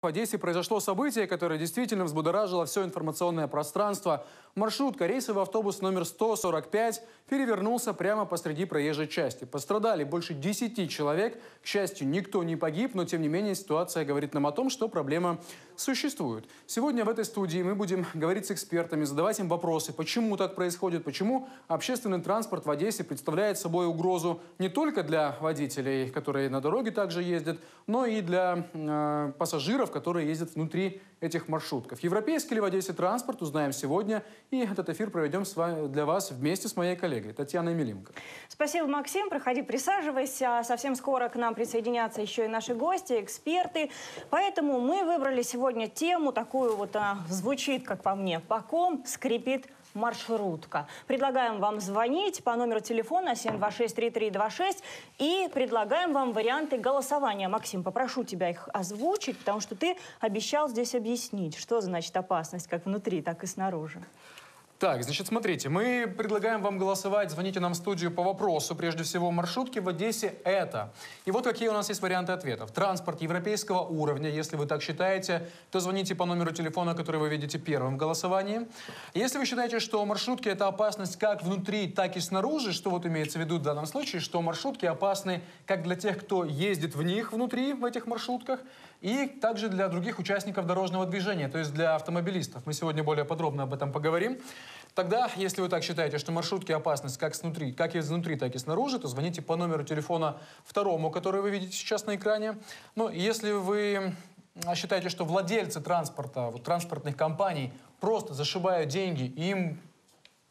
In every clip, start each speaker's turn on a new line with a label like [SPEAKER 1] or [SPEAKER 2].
[SPEAKER 1] В Одессе произошло событие, которое действительно взбудоражило все информационное пространство. Маршрутка, рейсовый автобус номер 145 перевернулся прямо посреди проезжей части. Пострадали больше 10 человек. К счастью, никто не погиб, но тем не менее ситуация говорит нам о том, что проблема существует. Сегодня в этой студии мы будем говорить с экспертами, задавать им вопросы, почему так происходит, почему общественный транспорт в Одессе представляет собой угрозу не только для водителей, которые на дороге также ездят, но и для пассажиров, которые ездят внутри этих маршрутков. Европейский ли в Одессе транспорт, узнаем сегодня. И этот эфир проведем для вас вместе с моей коллегой Татьяной Милимко. Спасибо,
[SPEAKER 2] Максим. Проходи, присаживайся. Совсем скоро к нам присоединятся еще и наши гости, эксперты. Поэтому мы выбрали сегодня тему, такую вот, звучит, как по мне, по ком скрипит маршрутка. Предлагаем вам звонить по номеру телефона 726-3326 и предлагаем вам варианты голосования. Максим, попрошу тебя их озвучить, потому что ты обещал здесь объяснить, что значит опасность как внутри, так и снаружи.
[SPEAKER 1] Так, значит, смотрите, мы предлагаем вам голосовать, звоните нам в студию по вопросу, прежде всего, маршрутки в Одессе это. И вот какие у нас есть варианты ответов. Транспорт европейского уровня, если вы так считаете, то звоните по номеру телефона, который вы видите первым в голосовании. Если вы считаете, что маршрутки это опасность как внутри, так и снаружи, что вот имеется в виду в данном случае, что маршрутки опасны как для тех, кто ездит в них внутри, в этих маршрутках, и также для других участников дорожного движения, то есть для автомобилистов. Мы сегодня более подробно об этом поговорим. Тогда, если вы так считаете, что маршрутки опасность как изнутри, так и снаружи, то звоните по номеру телефона второму, который вы видите сейчас на экране. Ну, если вы считаете, что владельцы транспорта, транспортных компаний просто зашибают деньги, и им,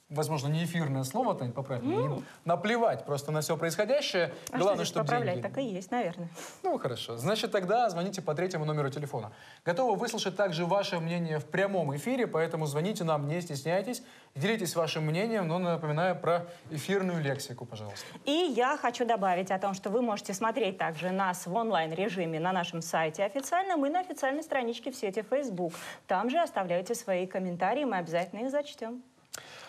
[SPEAKER 1] возможно, не эфирное слово, Тань, поправь меня, им наплевать просто на все происходящее.
[SPEAKER 2] А главное, чтобы деньги... Так и есть, наверное.
[SPEAKER 1] Ну, хорошо. Значит, тогда звоните по третьему номеру телефона. Готовы выслушать также ваше мнение в прямом эфире, поэтому звоните нам, не стесняйтесь, делитесь вашим мнением, но напоминаю про эфирную лексику, пожалуйста.
[SPEAKER 2] И я хочу добавить о том, что вы можете смотреть также нас в онлайн-режиме на нашем сайте официальном и на официальной страничке в сети Facebook. Там же оставляйте свои комментарии, мы обязательно их зачтем.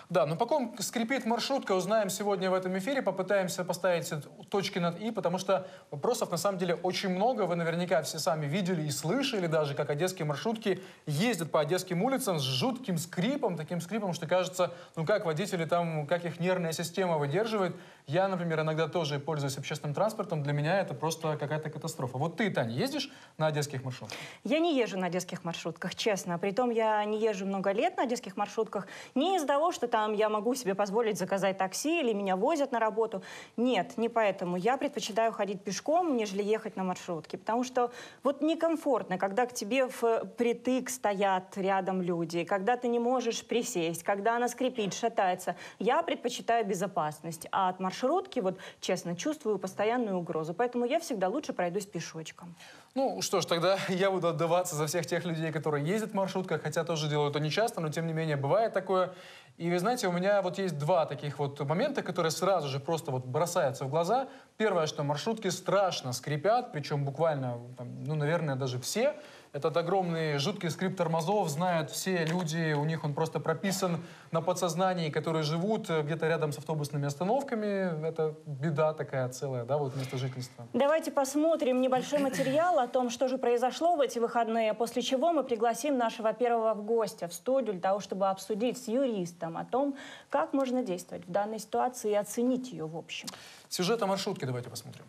[SPEAKER 1] Да, но по ком скрипит маршрутка, узнаем сегодня в этом эфире, попытаемся поставить точки над «и», потому что вопросов на самом деле очень много. Вы наверняка все сами видели и слышали даже, как одесские маршрутки ездят по одесским улицам с жутким скрипом, таким скрипом, что кажется, ну как водители там, как их нервная система выдерживает. Я, например, иногда тоже пользуюсь общественным транспортом, для меня это просто какая-то катастрофа. Вот ты, Таня, ездишь на одесских маршрутках?
[SPEAKER 2] Я не езжу на одесских маршрутках, честно. Притом я не езжу много лет на одесских маршрутках, не из-за того, что там я могу себе позволить заказать такси или меня возят на работу. Нет, не поэтому. Я предпочитаю ходить пешком, нежели ехать на маршрутке. Потому что вот некомфортно, когда к тебе впритык стоят рядом люди, когда ты не можешь присесть, когда она скрипит, шатается. Я предпочитаю безопасность. А от маршрутки, вот честно, чувствую постоянную угрозу. Поэтому я всегда лучше пройдусь пешочком.
[SPEAKER 1] Ну что ж, тогда я буду отдаваться за всех тех людей, которые ездят в маршрутках, хотя тоже делаю это нечасто, но тем не менее бывает такое. И вы знаете, у меня вот есть два таких вот момента, которые сразу же просто вот бросаются в глаза. Первое, что маршрутки страшно скрипят, причем буквально, там, ну, наверное, даже все. Этот огромный жуткий скрип тормозов знают все люди, у них он просто прописан на подсознании, которые живут где-то рядом с автобусными остановками. Это беда такая целая, да, вот место жительства.
[SPEAKER 2] Давайте посмотрим небольшой материал о том, что же произошло в эти выходные, после чего мы пригласим нашего первого гостя в студию для того, чтобы обсудить с юристом о том, как можно действовать в данной ситуации и оценить ее в общем.
[SPEAKER 1] Сюжет о маршрутке давайте посмотрим.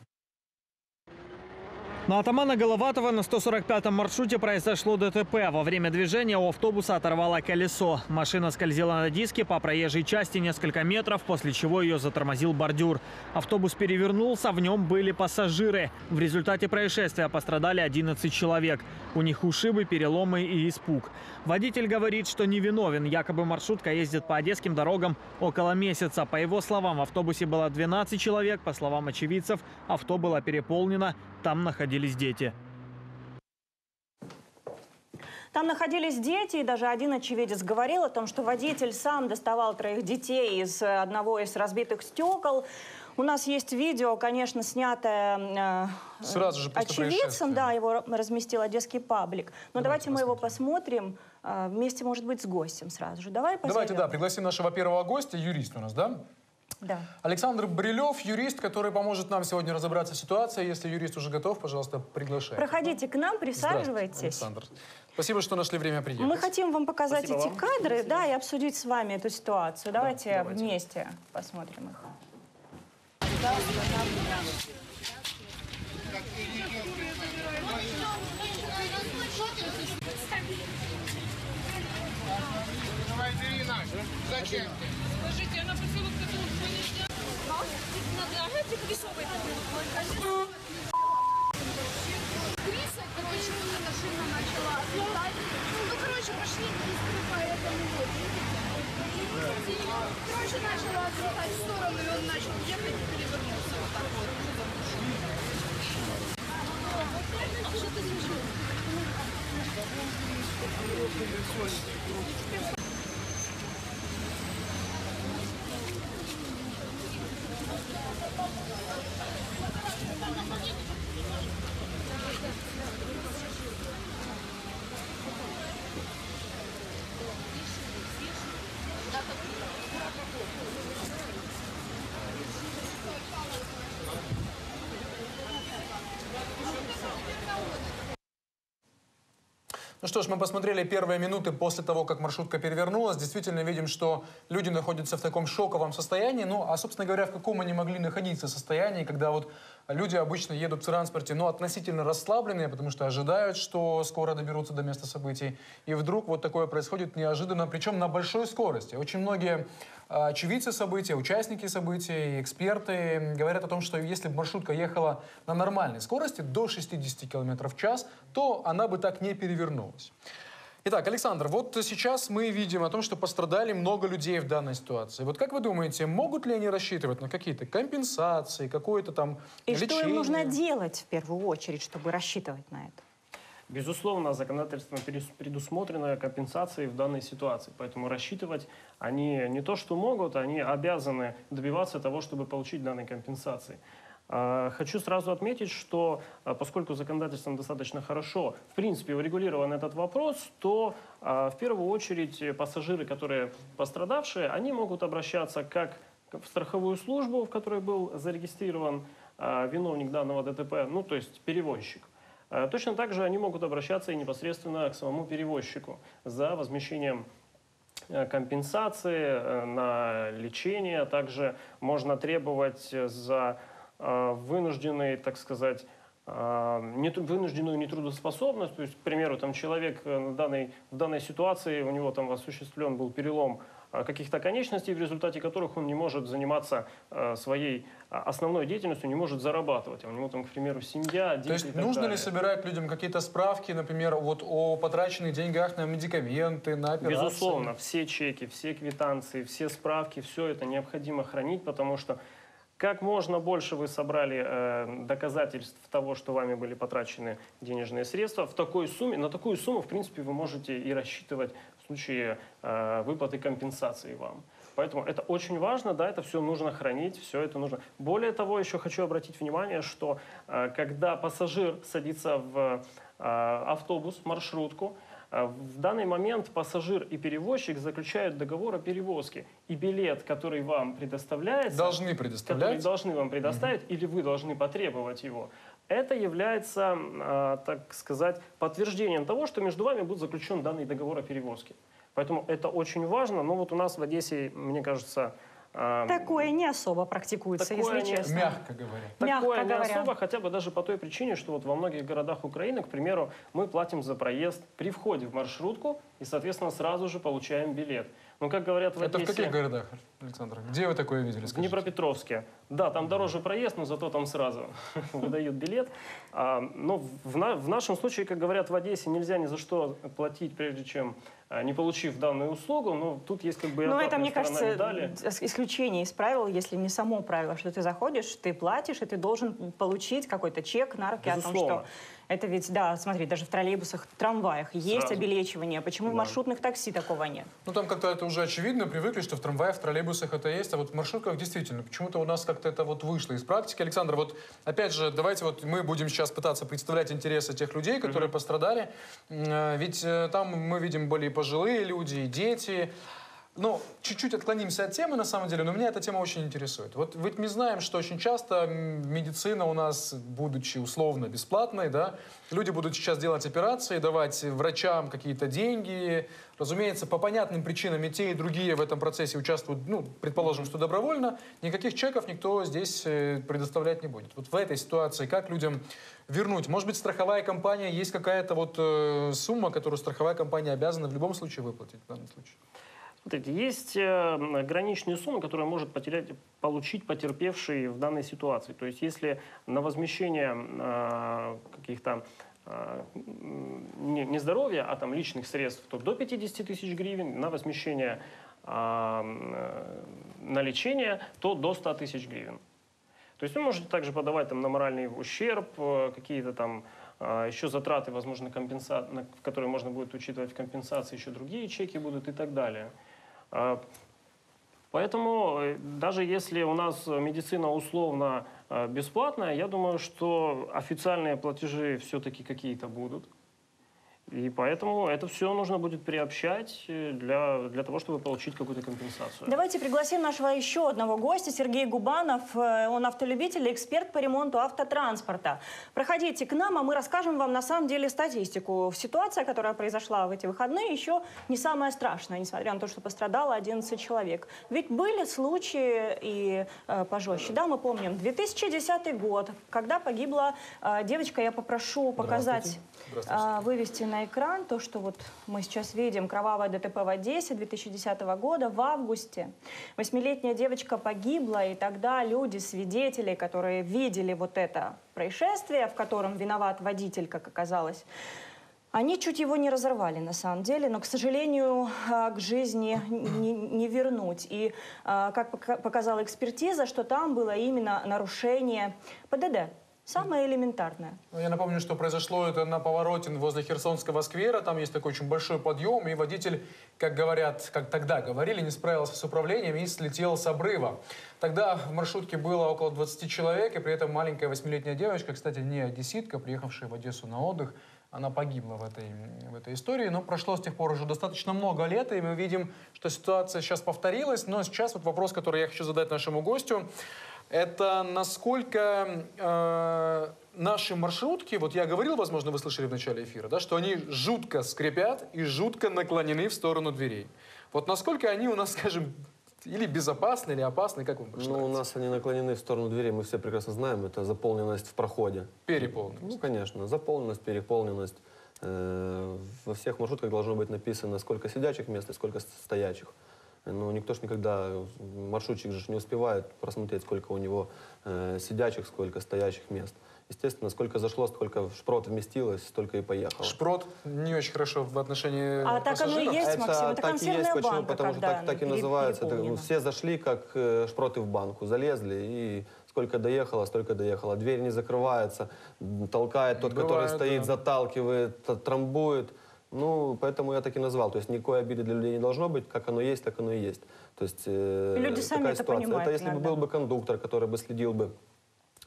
[SPEAKER 3] На Атамана Головатова на 145-м маршруте произошло ДТП. Во время движения у автобуса оторвало колесо. Машина скользила на диске по проезжей части несколько метров, после чего ее затормозил бордюр. Автобус перевернулся, в нем были пассажиры. В результате происшествия пострадали 11 человек. У них ушибы, переломы и испуг. Водитель говорит, что невиновен. Якобы маршрутка ездит по одесским дорогам около месяца. По его словам, в автобусе было 12 человек. По словам очевидцев, авто было переполнено. Там находились дети.
[SPEAKER 2] Там находились дети, и даже один очевидец говорил о том, что водитель сам доставал 3 детей из одного из разбитых стекол. У нас есть видео, конечно, снятое
[SPEAKER 1] сразу же
[SPEAKER 2] очевидцем, да, его разместил одесский паблик. Но давайте мы его посмотрим вместе, может быть, с гостем сразу же. Давайте,
[SPEAKER 1] да, пригласим нашего первого гостя, юрист у нас, да?
[SPEAKER 2] Да.
[SPEAKER 1] Александр Брилев, юрист, который поможет нам сегодня разобраться в ситуации. Если юрист уже готов, пожалуйста, приглашайте.
[SPEAKER 2] Проходите к нам, присаживайтесь.
[SPEAKER 1] Александр. Спасибо, что нашли время приехать.
[SPEAKER 2] Мы хотим вам показать
[SPEAKER 3] Спасибо
[SPEAKER 2] эти
[SPEAKER 3] вам.
[SPEAKER 2] кадры, да, и обсудить с вами эту ситуацию. Давайте вместе посмотрим их.
[SPEAKER 4] Зачем? Скажите, она поселок которого надо, ага, пририсовывать. Криса, короче, вот эта шина начала отлетать. Ну, короче, пошли по этому вот. Короче, начала отлетать в сторону, и он начал ехать и перевернулся вот так вот. А что ты слышал?
[SPEAKER 1] Ну что ж, мы посмотрели первые минуты после того, как маршрутка перевернулась. Действительно видим, что люди находятся в таком шоковом состоянии. Ну, а, собственно говоря, в каком они могли находиться состоянии, когда вот люди обычно едут в транспорте, но относительно расслабленные, потому что ожидают, что скоро доберутся до места событий. И вдруг вот такое происходит неожиданно, причем на большой скорости. Очень многие очевидцы события, участники событий, эксперты говорят о том, что если бы маршрутка ехала на нормальной скорости до 60 км в час, то она бы так не перевернулась. Итак, Александр, вот сейчас мы видим о том, что пострадали много людей в данной ситуации. Вот как вы думаете, могут ли они рассчитывать на какие-то компенсации, какое-то там лечение?
[SPEAKER 2] И что им нужно делать в первую очередь, чтобы рассчитывать на это?
[SPEAKER 5] Безусловно, законодательством предусмотрены компенсации в данной ситуации. Поэтому рассчитывать они не то что могут, они обязаны добиваться того, чтобы получить данные компенсации. Хочу сразу отметить, что поскольку законодательством достаточно хорошо, в принципе, урегулирован этот вопрос, то в первую очередь пассажиры, которые пострадавшие, они могут обращаться как в страховую службу, в которой был зарегистрирован виновник данного ДТП, ну то есть перевозчик. Точно так же они могут обращаться и непосредственно к самому перевозчику за возмещением компенсации на лечение. Также можно требовать за вынужденный, так сказать, вынужденную нетрудоспособность. То есть, к примеру, там человек в данной ситуации, у него там осуществлен был перелом каких-то конечностей, в результате которых он не может заниматься своей основной деятельностью, не может зарабатывать. У него там, к примеру, семья, дети.
[SPEAKER 1] То есть нужно ли собирать людям какие-то справки, например, вот о потраченных деньгах на медикаменты, на операции?
[SPEAKER 5] Безусловно, все чеки, все квитанции, все справки, все это необходимо хранить, потому что как можно больше вы собрали доказательств того, что вами были потрачены денежные средства, в такой сумме, на такую сумму, в принципе, вы можете и рассчитывать в случае выплаты компенсации вам. Поэтому это очень важно, да, это все нужно хранить, все это нужно. Более того, еще хочу обратить внимание, что когда пассажир садится в автобус, маршрутку, в данный момент пассажир и перевозчик заключают договор о перевозке. И билет, который вам предоставляется...
[SPEAKER 1] Должны предоставлять.
[SPEAKER 5] Который должны вам предоставить, или вы должны потребовать его. Это является, так сказать, подтверждением того, что между вами будет заключен данный договор о перевозке. Поэтому это очень важно. Но вот у нас в Одессе, мне кажется...
[SPEAKER 2] Такое не особо практикуется,
[SPEAKER 5] такое
[SPEAKER 2] если честно.
[SPEAKER 1] Мягко говоря.
[SPEAKER 5] Такое
[SPEAKER 2] Мягко
[SPEAKER 5] не
[SPEAKER 2] говоря.
[SPEAKER 5] особо, хотя бы даже по той причине, что вот во многих городах Украины, к примеру, мы платим за проезд при входе в маршрутку и, соответственно, сразу же получаем билет. Но, как говорят в
[SPEAKER 1] Это
[SPEAKER 5] Одессе...
[SPEAKER 1] в каких городах, Александр? Где вы такое видели?
[SPEAKER 5] В
[SPEAKER 1] Скажите?
[SPEAKER 5] Днепропетровске. Да, там дороже проезд, но зато там сразу выдают билет. Но в нашем случае, как говорят в Одессе, нельзя ни за что платить, прежде чем не получив данную услугу. Но тут есть как бы и
[SPEAKER 2] Но это,
[SPEAKER 5] обратная
[SPEAKER 2] мне
[SPEAKER 5] сторона
[SPEAKER 2] кажется,
[SPEAKER 5] медали.
[SPEAKER 2] исключение из правил, если не само правило, что ты заходишь, ты платишь, и ты должен получить какой-то чек на руки о том,
[SPEAKER 5] Безусловно.
[SPEAKER 2] что это ведь, да, смотри, даже в троллейбусах, трамваях есть
[SPEAKER 5] Сразу.
[SPEAKER 2] обелечивание. Почему в
[SPEAKER 5] Да.
[SPEAKER 2] маршрутных такси такого нет?
[SPEAKER 1] Ну, там как-то это уже очевидно, привыкли, что в трамваях, в троллейбусах это есть, а вот в маршрутках действительно, почему-то у нас как-то это вот вышло из практики. Александр, вот опять же, давайте вот мы будем сейчас пытаться представлять интересы тех людей, которые пострадали, ведь там мы видим были и пожилые люди, и дети. Ну, чуть-чуть отклонимся от темы, на самом деле, но меня эта тема очень интересует. Вот ведь мы знаем, что очень часто медицина у нас, будучи условно бесплатной, да, люди будут сейчас делать операции, давать врачам какие-то деньги. Разумеется, по понятным причинам и те, и другие в этом процессе участвуют, ну, предположим, что добровольно. Никаких чеков никто здесь предоставлять не будет. Вот в этой ситуации как людям вернуть? Может быть, страховая компания, есть какая-то вот сумма, которую страховая компания обязана в любом случае выплатить в данном случае?
[SPEAKER 5] Смотрите, есть граничные суммы, которые может получить потерпевший в данной ситуации. То есть если на возмещение каких-то не здоровья, а там личных средств, то до 50 тысяч гривен, на возмещение на лечение, то до 100 тысяч гривен. То есть вы можете также подавать там на моральный ущерб, какие-то там еще затраты, возможно, которые можно будет учитывать в компенсации, еще другие чеки будут и так далее. Поэтому даже если у нас медицина условно бесплатная, я думаю, что официальные платежи все-таки какие-то будут. И поэтому это все нужно будет приобщать для того, чтобы получить какую-то компенсацию.
[SPEAKER 2] Давайте пригласим нашего еще одного гостя, Сергей Губанов. Он автолюбитель и эксперт по ремонту автотранспорта. Проходите к нам, а мы расскажем вам на самом деле статистику. Ситуация, которая произошла в эти выходные, еще не самая страшная, несмотря на то, что пострадало 11 человек. Ведь были случаи и пожестче. Да, мы помним, 2010 год, когда погибла девочка, я попрошу показать, вывести на экран то, что вот мы сейчас видим. Кровавое ДТП в Одессе 2010 года в августе. 8-летняя девочка погибла, и тогда люди, свидетели, которые видели вот это происшествие, в котором виноват водитель, как оказалось, они чуть его не разорвали на самом деле, но, к сожалению, к жизни не вернуть. И, как показала экспертиза, что там было именно нарушение ПДД. Самое элементарное.
[SPEAKER 1] Я напомню, что произошло это на повороте возле Херсонского сквера. Там есть такой очень большой подъем, и водитель, как говорят, как тогда говорили, не справился с управлением и слетел с обрыва. Тогда в маршрутке было около 20 человек, и при этом маленькая 8-летняя девочка, кстати, не одесситка, приехавшая в Одессу на отдых, она погибла в этой истории. Но прошло с тех пор уже достаточно много лет, и мы видим, что ситуация сейчас повторилась. Но сейчас вот вопрос, который я хочу задать нашему гостю. Это насколько наши маршрутки, вот я говорил, возможно, вы слышали в начале эфира, да, что они жутко скрипят и жутко наклонены в сторону дверей. Вот насколько они у нас, скажем, или безопасны, или опасны, как вам кажется?
[SPEAKER 6] Ну, у нас они наклонены в сторону дверей, мы все прекрасно знаем, это заполненность в проходе.
[SPEAKER 1] Переполненность.
[SPEAKER 6] Ну, конечно, заполненность, переполненность. Во всех маршрутках должно быть написано, сколько сидячих мест и сколько стоячих. Ну, никто ж никогда, маршрутчик же не успевает просмотреть, сколько у него сидячих, сколько стоячих мест. Естественно, сколько зашло, сколько шпрот вместилось, столько и поехало.
[SPEAKER 1] Шпрот не очень хорошо в отношении
[SPEAKER 2] так
[SPEAKER 1] пассажиров.
[SPEAKER 2] оно и есть, Максим, это
[SPEAKER 6] так и есть,
[SPEAKER 2] консервная
[SPEAKER 6] почему?
[SPEAKER 2] банка,
[SPEAKER 6] Потому что так и называется. Это, все зашли, как шпроты в банку, залезли, и сколько доехало, столько доехало. Дверь не закрывается, толкает тот, который стоит,
[SPEAKER 1] да.
[SPEAKER 6] заталкивает, трамбует. Ну, поэтому я так и назвал. То есть никакой обиды для людей не должно быть. Как оно есть, так оно и есть. То есть
[SPEAKER 2] люди сами
[SPEAKER 6] такая
[SPEAKER 2] это
[SPEAKER 6] ситуация.
[SPEAKER 2] понимают
[SPEAKER 6] Это если
[SPEAKER 2] иногда.
[SPEAKER 6] бы был бы кондуктор, который бы следил бы,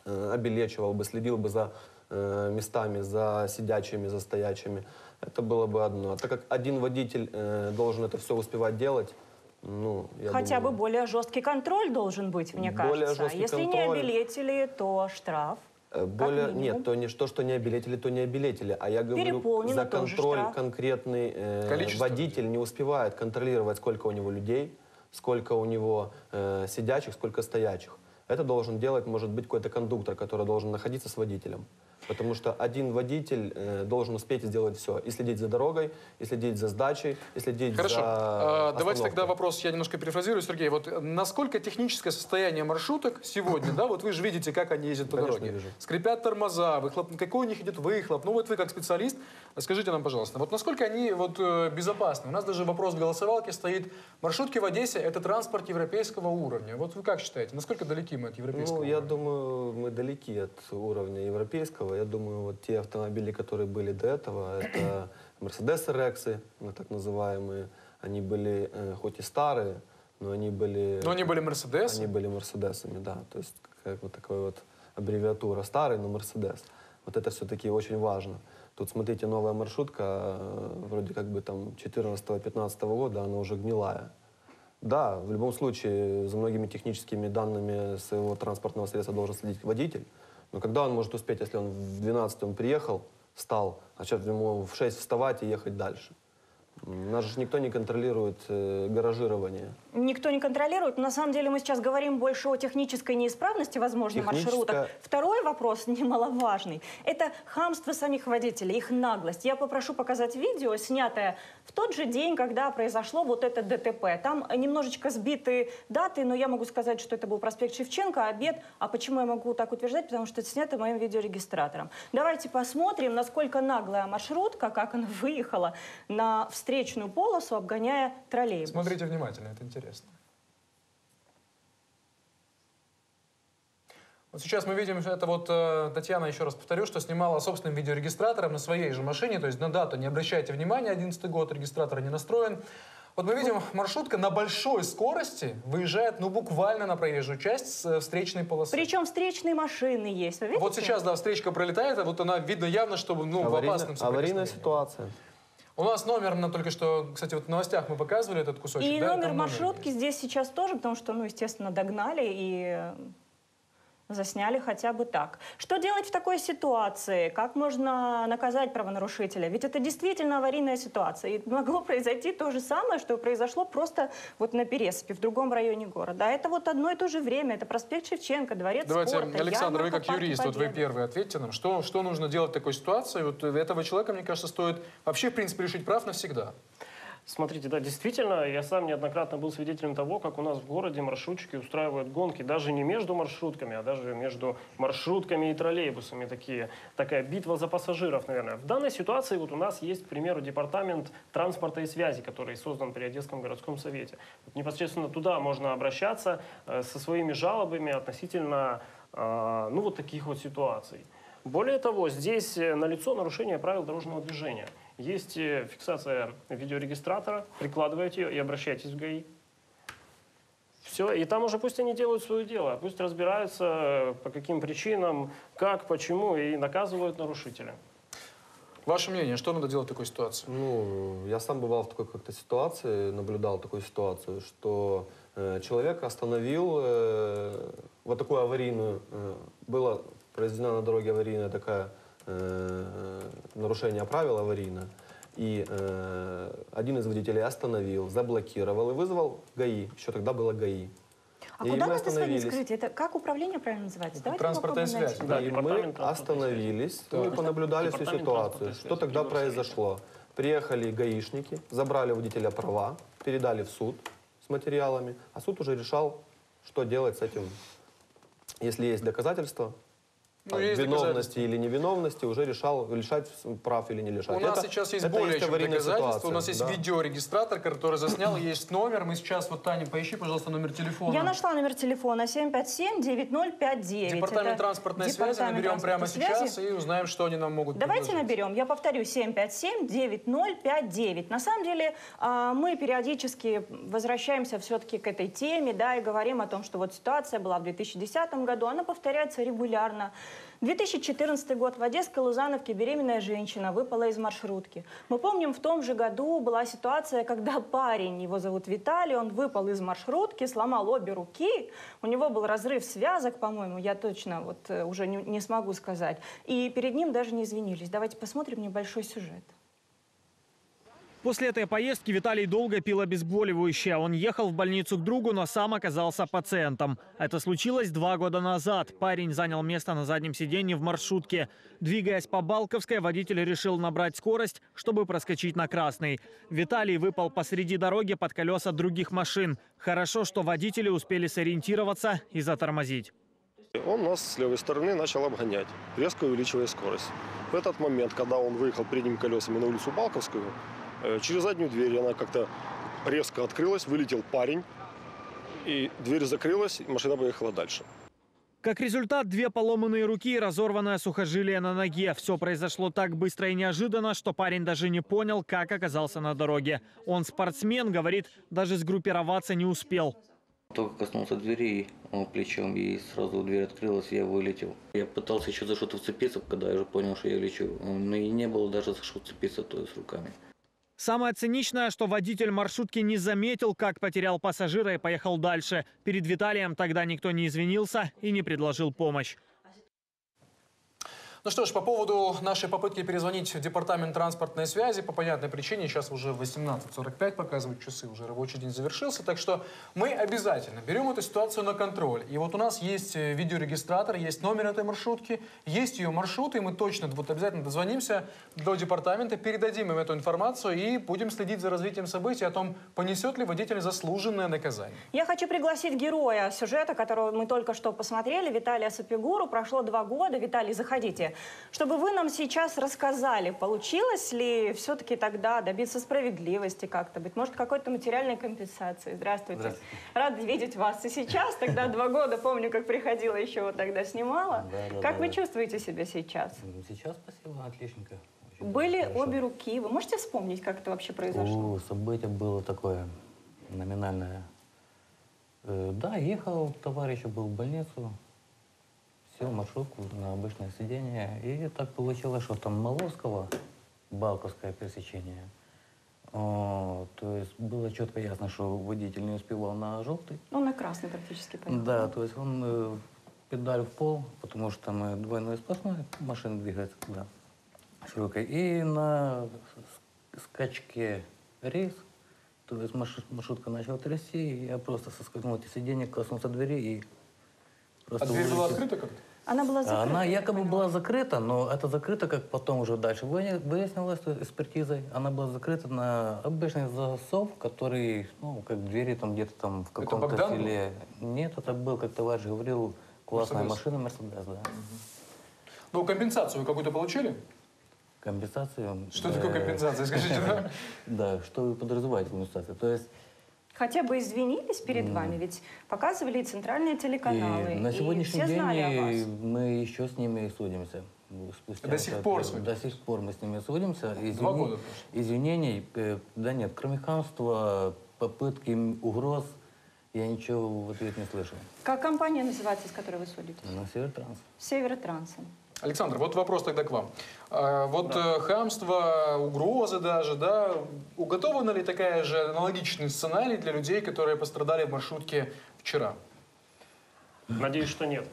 [SPEAKER 6] обелечивал бы, следил бы за местами, за сидячими, за стоячими. Это было бы одно. А так как один водитель должен это все успевать делать, ну, я
[SPEAKER 2] Хотя
[SPEAKER 6] думаю,
[SPEAKER 2] бы более жесткий контроль должен быть, мне
[SPEAKER 6] Более
[SPEAKER 2] кажется.
[SPEAKER 6] жесткий
[SPEAKER 2] Если не
[SPEAKER 6] контроль.
[SPEAKER 2] обилетили, то штраф.
[SPEAKER 6] более,
[SPEAKER 2] минимум.
[SPEAKER 6] нет, то не что не обилетили, то не обилетили. А я говорю,
[SPEAKER 2] Переполнено
[SPEAKER 6] за
[SPEAKER 2] тоже
[SPEAKER 6] контроль
[SPEAKER 2] штраф.
[SPEAKER 6] конкретный
[SPEAKER 1] Количество
[SPEAKER 6] водитель не успевает контролировать, сколько у него людей, сколько у него сидячих, сколько стоячих. Это должен делать, может быть, какой-то кондуктор, который должен находиться с водителем. Потому что один водитель должен успеть сделать все. И следить за дорогой, и следить за сдачей, и следить
[SPEAKER 1] Хорошо.
[SPEAKER 6] за
[SPEAKER 1] Давайте
[SPEAKER 6] остановкой.
[SPEAKER 1] тогда вопрос, я немножко перефразирую, Сергей. Вот насколько техническое состояние маршруток сегодня, да, вот вы же видите, как они ездят по
[SPEAKER 6] Конечно,
[SPEAKER 1] дороге.
[SPEAKER 6] вижу.
[SPEAKER 1] Скрипят тормоза, какой у них идет выхлоп. Ну вот вы как специалист, скажите нам, пожалуйста, вот насколько они вот безопасны? У нас даже вопрос в голосовалке стоит. Маршрутки в Одессе — это транспорт европейского уровня. Вот вы как считаете, насколько далеки мы от европейского
[SPEAKER 6] Ну,
[SPEAKER 1] уровня?
[SPEAKER 6] я думаю, мы далеки от уровня европейского. Я думаю, вот те автомобили, которые были до этого, это Mercedes RX, так называемые. Они были хоть и старые, но они были...
[SPEAKER 1] Но они были Мерседесы.
[SPEAKER 6] Они были Мерседесами, да. То есть как вот такая вот аббревиатура. Старый, но Мерседес. Вот это все-таки очень важно. Тут, смотрите, новая маршрутка, вроде как бы там 14-15 года, она уже гнилая. Да, в любом случае, за многими техническими данными своего транспортного средства должен следить водитель. Но когда он может успеть, если он в 12 приехал, встал, а сейчас ему в 6 вставать и ехать дальше? Нас же никто не контролирует гаражирование.
[SPEAKER 2] Никто не контролирует. На самом деле мы сейчас говорим больше о технической неисправности, возможно, маршрутах. Второй вопрос, немаловажный, это хамство самих водителей, их наглость. Я попрошу показать видео, снятое в тот же день, когда произошло вот это ДТП. Там немножечко сбиты даты, но я могу сказать, что это был проспект Шевченко, обед. А почему я могу так утверждать? Потому что это снято моим видеорегистратором. Давайте посмотрим, насколько наглая маршрутка, как она выехала на встречную полосу, обгоняя троллейбус.
[SPEAKER 1] Смотрите внимательно, это интересно. Вот сейчас мы видим, что это вот Татьяна, еще раз повторю, что снимала собственным видеорегистратором на своей же машине, то есть на дату не обращайте внимания, 11-й год, регистратор не настроен. Вот мы видим, маршрутка на большой скорости выезжает, ну, буквально на проезжую часть с встречной полосы.
[SPEAKER 2] Причем встречные машины есть, вы видите?
[SPEAKER 1] Вот сейчас, да, встречка пролетает, а вот она, видно явно, что, ну, в опасном
[SPEAKER 6] аварийная ситуация.
[SPEAKER 1] У нас номер, нам только что, кстати, вот в новостях мы показывали этот кусочек.
[SPEAKER 2] И
[SPEAKER 1] да,
[SPEAKER 2] номер маршрутки здесь сейчас тоже, потому что, ну, естественно, догнали и засняли хотя бы так. Что делать в такой ситуации? Как можно наказать правонарушителя? Ведь это действительно аварийная ситуация. И могло произойти то же самое, что произошло просто вот на Пересыпи, в другом районе города. А это вот одно и то же время. Это проспект Шевченко, дворец спорта.
[SPEAKER 1] Давайте, Александр, вы как
[SPEAKER 2] Парк
[SPEAKER 1] юрист, вот вы
[SPEAKER 2] Победы.
[SPEAKER 1] первый, ответьте нам, что нужно делать в такой ситуации? Вот этого человека, мне кажется, стоит вообще, в принципе, лишить прав навсегда.
[SPEAKER 5] Смотрите, да, действительно, я сам неоднократно был свидетелем того, как у нас в городе маршрутчики устраивают гонки даже не между маршрутками, а даже между маршрутками и троллейбусами. Такая битва за пассажиров, наверное. В данной ситуации вот у нас есть, к примеру, департамент транспорта и связи, который создан при Одесском городском совете. Вот непосредственно туда можно обращаться со своими жалобами относительно ну, вот таких вот ситуаций. Более того, здесь налицо нарушение правил дорожного движения. Есть фиксация видеорегистратора, прикладываете ее и обращайтесь в ГАИ. Все, и там уже пусть они делают свое дело, пусть разбираются, по каким причинам, как, почему, и наказывают нарушителя.
[SPEAKER 1] Ваше мнение, что надо делать в такой ситуации?
[SPEAKER 6] Ну, я сам бывал в такой как-то ситуации, наблюдал такую ситуацию, что человек остановил вот такую аварийную, была произведена на дороге аварийная такая нарушение правил аварийное, и один из водителей остановил, заблокировал и вызвал ГАИ. Еще тогда было ГАИ.
[SPEAKER 2] А
[SPEAKER 6] и
[SPEAKER 2] куда
[SPEAKER 6] мы
[SPEAKER 2] надо звонить, скажите? Это как управление правильно называется? Давайте
[SPEAKER 1] транспортная связь.
[SPEAKER 2] найти.
[SPEAKER 6] Да, и мы остановились, мы понаблюдали всю ситуацию. Что тогда произошло? Приехали гаишники, забрали у водителя права, передали в суд с материалами, а суд уже решал, что делать с этим. Если есть доказательства, виновности или невиновности, уже решал, лишать прав или не лишать.
[SPEAKER 1] У нас сейчас есть более чем доказательства.
[SPEAKER 6] Ситуация.
[SPEAKER 1] У нас есть видеорегистратор, который заснял, есть номер. Мы сейчас, вот, Таня, поищи, пожалуйста, номер телефона.
[SPEAKER 2] Я нашла номер телефона 757-9059.
[SPEAKER 1] Департамент транспортной связи. Наберем прямо сейчас и узнаем, что они нам могут
[SPEAKER 2] Давайте
[SPEAKER 1] предложить.
[SPEAKER 2] наберем. Я повторю, 757-9059. На самом деле мы периодически возвращаемся все-таки к этой теме, да, и говорим о том, что вот ситуация была в 2010 году, она повторяется регулярно. 2014 год. В Одесской Лузановке беременная женщина выпала из маршрутки. Мы помним, в том же году была ситуация, когда парень, его зовут Виталий, он выпал из маршрутки, сломал обе руки, у него был разрыв связок, по-моему, я точно вот уже не смогу сказать. И перед ним даже не извинились. Давайте посмотрим небольшой сюжет.
[SPEAKER 3] После этой поездки Виталий долго пил обезболивающее. Он ехал в больницу к другу, но сам оказался пациентом. Это случилось 2 года назад. Парень занял место на заднем сиденье в маршрутке. Двигаясь по Балковской, водитель решил набрать скорость, чтобы проскочить на красный. Виталий выпал посреди дороги под колеса других машин. Хорошо, что водители успели сориентироваться и затормозить.
[SPEAKER 7] Он нас с левой стороны начал обгонять, резко увеличивая скорость. В этот момент, когда он выехал передними колесами на улицу Балковскую, через заднюю дверь она как-то резко открылась, вылетел парень, и дверь закрылась, и машина поехала дальше.
[SPEAKER 3] Как результат, 2 поломанные руки и разорванное сухожилие на ноге. Все произошло так быстро и неожиданно, что парень даже не понял, как оказался на дороге. Он спортсмен, говорит, даже сгруппироваться не успел.
[SPEAKER 8] Только коснулся двери плечом, и сразу дверь открылась, и я вылетел. Я пытался еще за что-то вцепиться, когда я уже понял, что я лечу. Но и не было даже за что вцепиться, то есть руками.
[SPEAKER 3] Самое циничное, что водитель маршрутки не заметил, как потерял пассажира и поехал дальше. Перед Виталием тогда никто не извинился и не предложил помощь.
[SPEAKER 1] Ну что ж, по поводу нашей попытки перезвонить в департамент транспортной связи, по понятной причине, сейчас уже 18:45 показывают часы, уже рабочий день завершился, так что мы обязательно берем эту ситуацию на контроль. И вот у нас есть видеорегистратор, есть номер этой маршрутки, есть ее маршрут, и мы точно вот обязательно дозвонимся до департамента, передадим им эту информацию и будем следить за развитием событий о том, понесет ли водитель заслуженное наказание.
[SPEAKER 2] Я хочу пригласить героя сюжета, которого мы только что посмотрели, Виталия Сапигуру. Прошло 2 года. Виталий, заходите. Чтобы вы нам сейчас рассказали, получилось ли все-таки тогда добиться справедливости как-то, быть может, какой-то материальной компенсации. Здравствуйте.
[SPEAKER 9] Здравствуйте.
[SPEAKER 2] Рада видеть вас и сейчас. Тогда 2 года, помню, как приходила, еще вот тогда снимала. Как вы чувствуете себя сейчас?
[SPEAKER 9] Сейчас спасибо, отличненько. Очень
[SPEAKER 2] Были
[SPEAKER 9] хорошо.
[SPEAKER 2] обе руки. Вы можете вспомнить, как это вообще произошло?
[SPEAKER 9] Событие было такое номинальное. Да, ехал, товарищ был в больницу, сел в маршрутку на обычное сиденье. И так получилось, что там Моловского, Балковское пересечение. То есть было четко ясно, что водитель не успевал на желтый.
[SPEAKER 2] Ну, на красный практически поехал.
[SPEAKER 9] Да, то есть он педаль в пол, потому что мы двойной сплошной, машина двигается туда широкой. И на скачке рейс, то есть маршрутка начала трясти, и я просто соскользнул с сиденья, коснулся двери и просто...
[SPEAKER 1] А дверь была открыта как-то?
[SPEAKER 2] Она была закрыта?
[SPEAKER 9] Она якобы была закрыта, но это закрыто, как потом уже дальше выяснилось экспертизой. Она была закрыта на обычный засов, который, ну, как двери там где-то там в каком-то селе. Нет, это был, как товарищ говорил, классная машина Мерседес, да.
[SPEAKER 1] Ну, компенсацию вы какую-то получили?
[SPEAKER 9] Компенсацию.
[SPEAKER 1] Что такое компенсация, скажите, да?
[SPEAKER 9] Да, что вы подразумеваете компенсацию? То есть...
[SPEAKER 2] Хотя бы извинились перед вами, ведь показывали и центральные телеканалы,
[SPEAKER 9] на сегодняшний
[SPEAKER 2] и все знали о вас.
[SPEAKER 9] день мы еще с ними судимся. Спустя
[SPEAKER 1] До сих пор судитесь?
[SPEAKER 9] До сих пор мы с ними судимся.
[SPEAKER 1] 2 года прошло.
[SPEAKER 9] Извинений, да нет, кроме хамства, попытки угроз, я ничего в ответ не слышал.
[SPEAKER 2] Как компания называется, с которой вы судитесь?
[SPEAKER 9] На Севертранс.
[SPEAKER 2] Северотрансом.
[SPEAKER 1] Александр, вот вопрос тогда к вам. Хамство, угрозы даже, да, уготована ли такая же аналогичный сценарий для людей, которые пострадали в маршрутке вчера?
[SPEAKER 5] Надеюсь, что нет.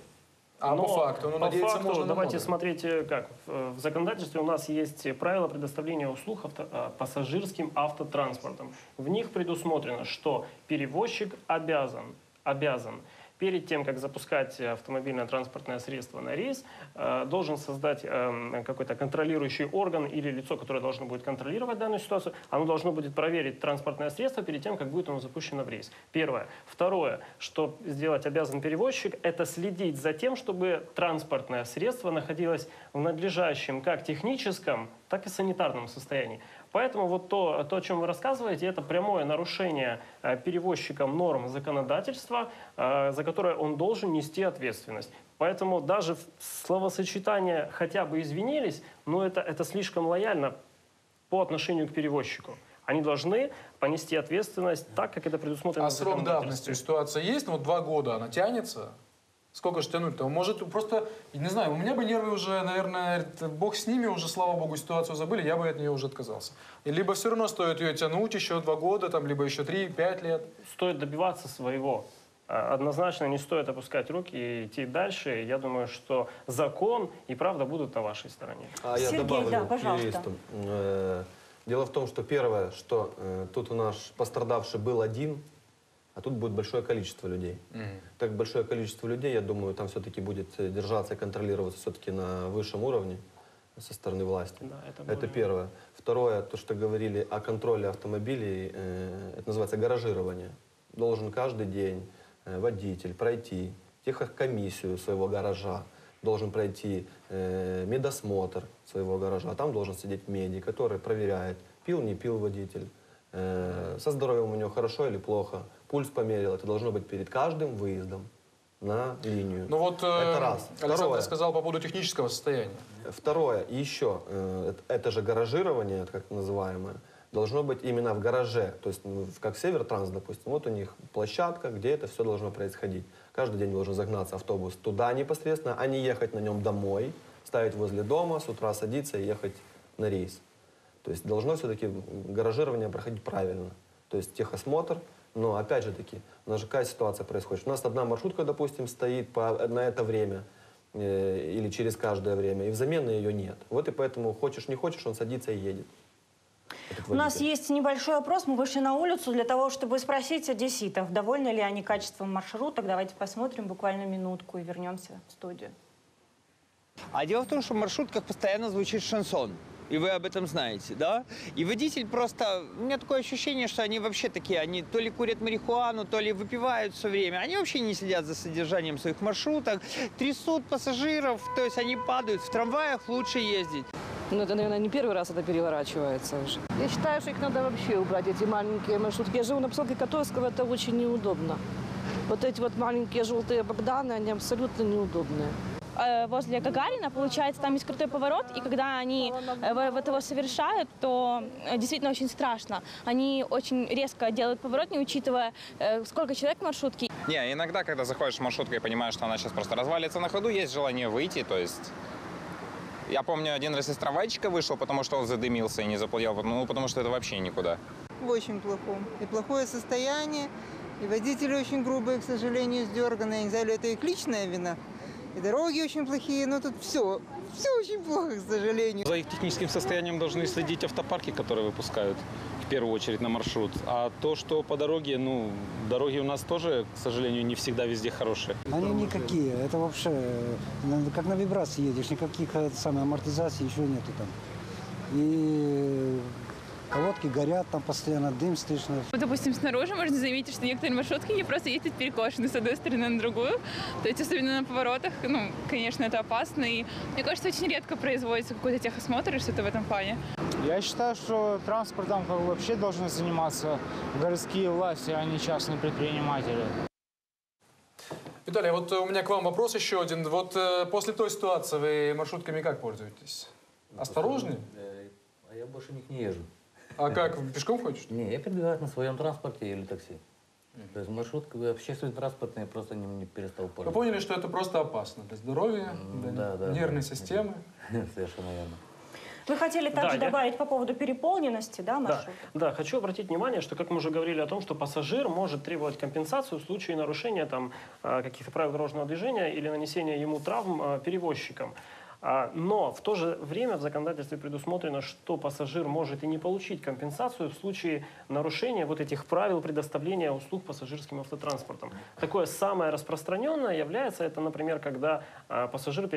[SPEAKER 1] А по факту? Ну, надеяться
[SPEAKER 5] факту,
[SPEAKER 1] можно на
[SPEAKER 5] давайте
[SPEAKER 1] многое.
[SPEAKER 5] смотрите как. В законодательстве у нас есть правила предоставления услуг пассажирским автотранспортом. В них предусмотрено, что перевозчик обязан перед тем, как запускать автомобильное транспортное средство на рейс, должен создать какой-то контролирующий орган или лицо, которое должно будет контролировать данную ситуацию. Оно должно будет проверить транспортное средство перед тем, как будет оно запущено в рейс. Первое. Второе, что сделать обязан перевозчик, это следить за тем, чтобы транспортное средство находилось в надлежащем как техническом, так и санитарном состоянии. Поэтому вот то, о чем вы рассказываете, это прямое нарушение перевозчиком норм законодательства, за которое он должен нести ответственность. Поэтому даже словосочетание «хотя бы извинились», ну это слишком лояльно по отношению к перевозчику. Они должны понести ответственность так, как это предусмотрено в
[SPEAKER 1] срок
[SPEAKER 5] законодательстве.
[SPEAKER 1] давности ситуация есть? Ну, вот 2 года она тянется? Сколько же тянуть-то? Может, просто, не знаю, у меня бы нервы уже, наверное, бог с ними, уже, слава богу, ситуацию забыли, я бы от нее уже отказался. И либо все равно стоит ее тянуть еще 2 года, там, либо еще 3-5 лет.
[SPEAKER 5] Стоит добиваться своего. Однозначно не стоит опускать руки и идти дальше. Я думаю, что закон и правда будут на вашей стороне.
[SPEAKER 6] А я
[SPEAKER 2] Сергей,
[SPEAKER 6] добавлю
[SPEAKER 2] да,
[SPEAKER 6] к
[SPEAKER 2] пожалуйста.
[SPEAKER 6] юристам. Дело в том, что первое, что тут у нас пострадавший был один, а тут будет большое количество людей. Так большое количество людей, я думаю, там все-таки будет держаться и контролироваться все-таки на высшем уровне со стороны власти.
[SPEAKER 5] Да,
[SPEAKER 6] это первое. Второе, то, что говорили о контроле автомобилей, это называется гаражирование. Должен каждый день водитель пройти техкомиссию своего гаража, должен пройти медосмотр своего гаража. Там должен сидеть медик, который проверяет, пил, не пил водитель, со здоровьем у него хорошо или плохо, пульс померил. Это должно быть перед каждым выездом на линию.
[SPEAKER 1] Ну вот
[SPEAKER 6] это раз.
[SPEAKER 1] Александр
[SPEAKER 6] Второе.
[SPEAKER 1] сказал по поводу технического состояния.
[SPEAKER 6] Второе, еще, это же гаражирование, как называемое, должно быть именно в гараже. То есть, как Севертранс, допустим, вот у них площадка, где это все должно происходить. Каждый день должен загнаться автобус туда непосредственно, а не ехать на нем домой, ставить возле дома, с утра садиться и ехать на рейс. То есть должно все-таки гаражирование проходить правильно. То есть техосмотр, но опять же таки, у нас же какая ситуация происходит? У нас одна маршрутка, допустим, стоит на это время или через каждое время, и взамен ее нет. Вот и поэтому хочешь не хочешь, он садится и едет.
[SPEAKER 2] У нас есть небольшой опрос. Мы вышли на улицу для того, чтобы спросить одесситов, довольны ли они качеством маршруток. Давайте посмотрим буквально минутку и вернемся в студию.
[SPEAKER 10] А дело в том, что в маршрутках постоянно звучит шансон. И вы об этом знаете, да? И водитель просто... У меня такое ощущение, что они вообще такие, они то ли курят марихуану, то ли выпивают все время. Они вообще не следят за содержанием своих маршруток, трясут пассажиров, то есть они падают. В трамваях лучше ездить.
[SPEAKER 11] Ну, это, наверное, не первый раз это переворачивается уже. Я считаю, что их надо вообще убрать, эти маленькие маршрутки. Я живу на поселке Котовского, это очень неудобно. Вот эти вот маленькие желтые Богданы, они абсолютно неудобные.
[SPEAKER 12] Возле Гагарина, получается, там есть крутой поворот, и когда они вот его совершают, то действительно очень страшно. Они очень резко делают поворот, не учитывая, сколько человек в маршрутке.
[SPEAKER 13] Не, иногда, когда заходишь в маршрутку и понимаешь, что она сейчас просто развалится на ходу, есть желание выйти, то есть... Я помню, один раз из трамвайчика вышел, потому что он задымился и не заплатил, ну, потому что это вообще никуда.
[SPEAKER 14] В очень плохом. И плохое состояние, и водители очень грубые, к сожалению, сдерганные. Я не знаю, это их личная вина. И дороги очень плохие, но тут все очень плохо, к сожалению.
[SPEAKER 15] За их техническим состоянием должны следить автопарки, которые выпускают в первую очередь на маршрут. А то, что по дороге, ну, дороги у нас тоже, к сожалению, не всегда везде хорошие.
[SPEAKER 16] Они никакие, это вообще, как на вибрации едешь, никаких амортизаций еще нету там. И колодки горят, там постоянно дым слышно.
[SPEAKER 17] Вот, допустим, снаружи можно заметить, что некоторые маршрутки не просто ездят перекошены с одной стороны на другую. То есть, особенно на поворотах, ну, конечно, это опасно. И мне кажется, очень редко производится какой-то техосмотр или что-то в этом плане.
[SPEAKER 18] Я считаю, что транспортом вообще должны заниматься городские власти, а не частные предприниматели.
[SPEAKER 1] Виталий, вот у меня к вам вопрос еще один. Вот после той ситуации вы маршрутками как пользуетесь? Осторожнее?
[SPEAKER 9] А я больше них не езжу.
[SPEAKER 1] А как, пешком ходишь?
[SPEAKER 9] Не, я передвигаюсь на своем транспорте или такси. То есть маршрутка, общественный транспорт я просто не перестал пользоваться.
[SPEAKER 1] Вы поняли, что это просто опасно для здоровья, для нервной системы?
[SPEAKER 9] Совершенно верно.
[SPEAKER 2] Вы хотели также добавить по поводу переполненности, да, маршрута?
[SPEAKER 5] Да, хочу обратить внимание, что, как мы уже говорили о том, что пассажир может требовать компенсацию в случае нарушения там, каких-то правил дорожного движения или нанесения ему травм перевозчикам. Но в то же время в законодательстве предусмотрено, что пассажир может и не получить компенсацию в случае нарушения вот этих правил предоставления услуг пассажирским автотранспортом. Такое самое распространенное является это, например, когда пассажир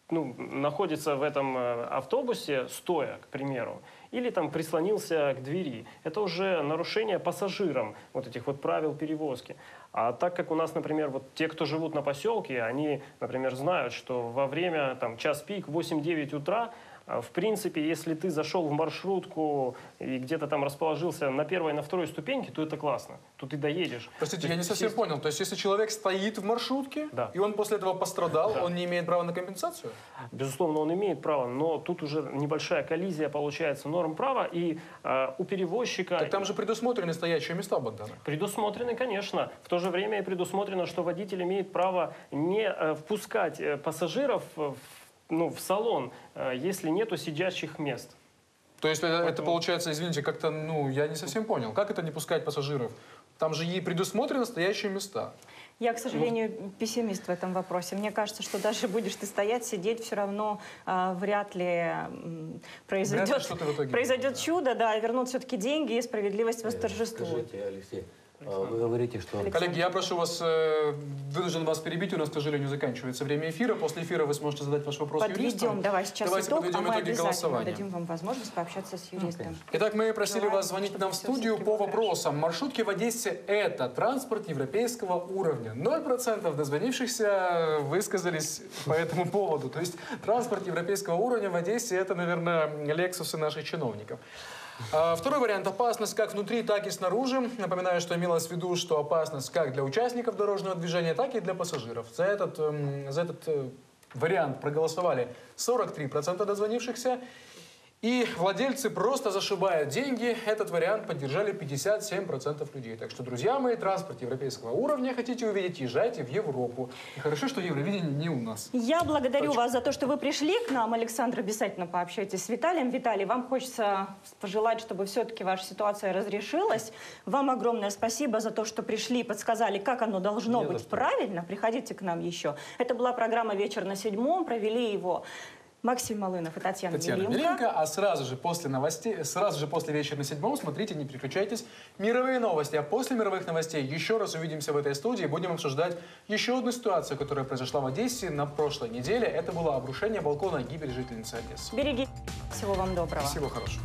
[SPEAKER 5] находится в этом автобусе стоя, к примеру, или там прислонился к двери. Это уже нарушение пассажирам вот этих вот правил перевозки. А так как у нас, например, вот те, кто живут на поселке, они, например, знают, что во время там, час пик, 8-9 утра, в принципе, если ты зашел в маршрутку и где-то там расположился на первой и на второй ступеньке, то это классно. Тут ты доедешь.
[SPEAKER 1] Простите, я не совсем понял. То есть, если человек стоит в маршрутке, и он после этого пострадал, он не имеет права на компенсацию?
[SPEAKER 5] Безусловно, он имеет право, но тут уже небольшая коллизия получается норм права, и у перевозчика...
[SPEAKER 1] Так там же предусмотрены стоящие места, Богдана.
[SPEAKER 5] Предусмотрены, конечно. В то же время и предусмотрено, что водитель имеет право не впускать пассажиров в салон, если нету сидящих мест.
[SPEAKER 1] То есть это получается, извините, как-то, я не совсем понял. Как это не пускать пассажиров? Там же и предусмотрены стоящие места.
[SPEAKER 2] Я, к сожалению, пессимист в этом вопросе. Мне кажется, что даже будешь ты стоять, сидеть, все равно вряд ли произойдет чудо, да, и вернут все-таки деньги, и справедливость восторжествует.
[SPEAKER 9] Скажите, Алексей, вы говорите, что...
[SPEAKER 1] Коллеги, я прошу вас, вынужден вас перебить, у нас, к сожалению, заканчивается время эфира. После эфира вы сможете задать ваш вопрос юристам.
[SPEAKER 2] Давай сейчас
[SPEAKER 1] Давайте
[SPEAKER 2] итог,
[SPEAKER 1] подведем
[SPEAKER 2] мы
[SPEAKER 1] итоги голосования.
[SPEAKER 2] дадим вам возможность пообщаться с юристом.
[SPEAKER 1] Итак, мы просили вас звонить нам в студию по вопросам. Маршрутки в Одессе – это транспорт европейского уровня. 0% дозвонившихся высказались по этому поводу. То есть транспорт европейского уровня в Одессе – это, наверное, лексусы наших чиновников. Второй вариант – опасность как внутри, так и снаружи. Напоминаю, что имелось в виду, что опасность как для участников дорожного движения, так и для пассажиров. За этот вариант проголосовали 43% дозвонившихся. И владельцы просто зашибают деньги. Этот вариант поддержали 57% людей. Так что, друзья мои, транспорт европейского уровня хотите увидеть, езжайте в Европу. И хорошо, что Евровидение не у нас.
[SPEAKER 2] Я благодарю вас за то, что вы пришли к нам. Александр, обязательно пообщайтесь с Виталием. Виталий, вам хочется пожелать, чтобы все-таки ваша ситуация разрешилась. Вам огромное спасибо за то, что пришли, подсказали, как оно должно быть правильно. Приходите к нам еще. Это была программа «Вечер на 7». Провели его Максим Малынов и Татьяна Миленко.
[SPEAKER 1] А сразу же после новостей, сразу же после «Вечера на 7» смотрите, не переключайтесь, мировые новости. А после мировых новостей еще раз увидимся в этой студии и будем обсуждать еще одну ситуацию, которая произошла в Одессе на прошлой неделе. Это было обрушение балкона и гибель жительницы Одессы.
[SPEAKER 2] Береги. Всего вам доброго.
[SPEAKER 1] Всего хорошего.